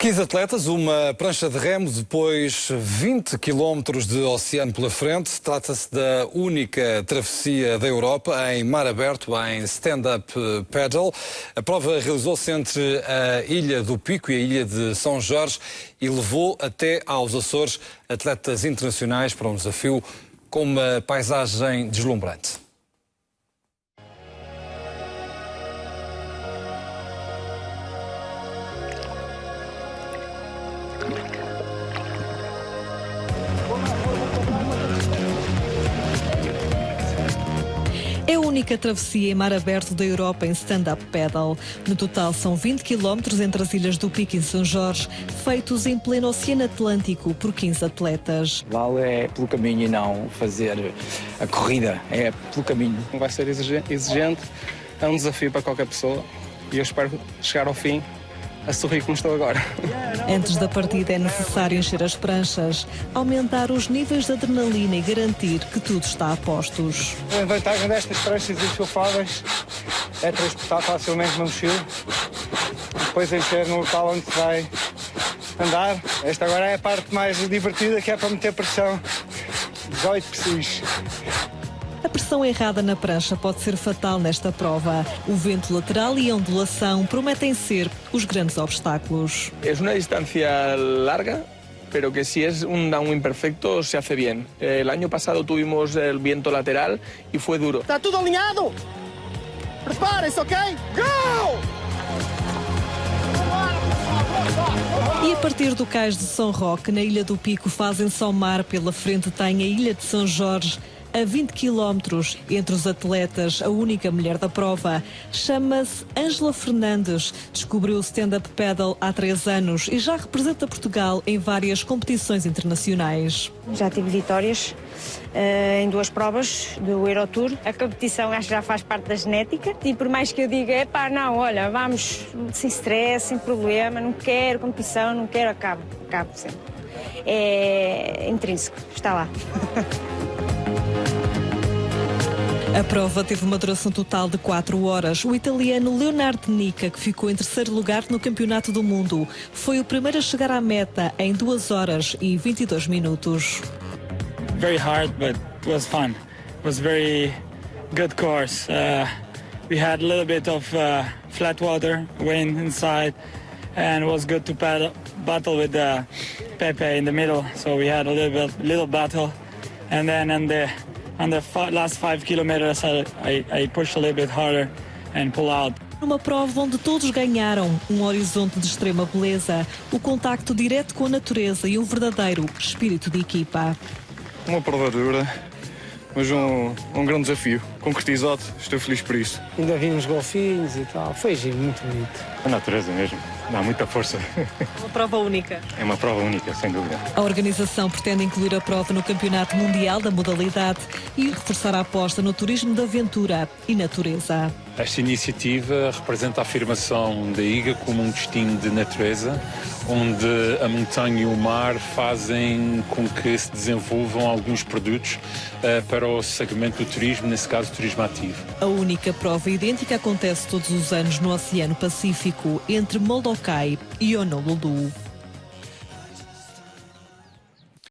15 atletas, uma prancha de remo, depois 20 quilómetros de oceano pela frente. Trata-se da única travessia da Europa em mar aberto, em stand-up paddle. A prova realizou-se entre a Ilha do Pico e a Ilha de São Jorge e levou até aos Açores atletas internacionais para um desafio com uma paisagem deslumbrante. É a única travessia em mar aberto da Europa em stand-up paddle. No total são 20 quilómetros entre as ilhas do Pico e São Jorge, feitos em pleno Oceano Atlântico por 15 atletas. Vale é pelo caminho e não fazer a corrida, é pelo caminho. Vai ser exigente, é um desafio para qualquer pessoa e eu espero chegar ao fim a sorrir como estou agora. Antes da partida é necessário encher as pranchas, aumentar os níveis de adrenalina e garantir que tudo está a postos. A vantagem destas pranchas insufláveis é transportar facilmente uma mochila, depois encher no local onde se vai andar. Esta agora é a parte mais divertida, que é para meter pressão. 18 precis. A pressão errada na prancha pode ser fatal nesta prova. O vento lateral e a ondulação prometem ser os grandes obstáculos. Es una distancia larga, pero que si es un downwind perfecto se hace bien. El año pasado tuvimos el viento lateral y fue duro. Está tudo alinhado? Preparem-se, ok? Go! E a partir do cais de São Roque, na Ilha do Pico, fazem-se ao mar. Pela frente tem a Ilha de São Jorge, a 20 quilómetros. Entre os atletas, a única mulher da prova. Chama-se Ângela Fernandes. Descobriu o stand-up paddle há 3 anos e já representa Portugal em várias competições internacionais. Já tive vitórias em 2 provas do Eurotour. A competição acho que já faz parte da genética e por mais que eu diga, não, olha, vamos sem stress, sem problema, não quero competição, não quero, acabo sempre. É intrínseco, está lá. A prova teve uma duração total de 4 horas. O italiano Leonardo Nica, que ficou em 3º lugar no Campeonato do Mundo, foi o primeiro a chegar à meta em 2 horas e 22 minutos. Very hard, but it was fun. It was very good course. We had a little bit of flat water, wind inside, and it was good to battle with Pepe in the middle. So we had a little battle, and then on the last 5 kilometers, I pushed a little bit harder and pull out. Numa prova onde todos ganharam, um horizonte de extrema beleza, o contacto direto com a natureza e um verdadeiro espírito de equipa. Uma prova dura, mas um grande desafio. Concretizado, estou feliz por isso. Ainda vimos golfinhos e tal, foi muito bonito. A natureza mesmo, dá muita força. Uma prova única. É uma prova única, sem dúvida. A organização pretende incluir a prova no Campeonato Mundial da modalidade e reforçar a aposta no turismo de aventura e natureza. Esta iniciativa representa a afirmação da ilha como um destino de natureza, onde a montanha e o mar fazem com que se desenvolvam alguns produtos para o segmento do turismo, nesse caso, o turismo ativo. A única prova idêntica acontece todos os anos no Oceano Pacífico, entre Molokai e Honolulu.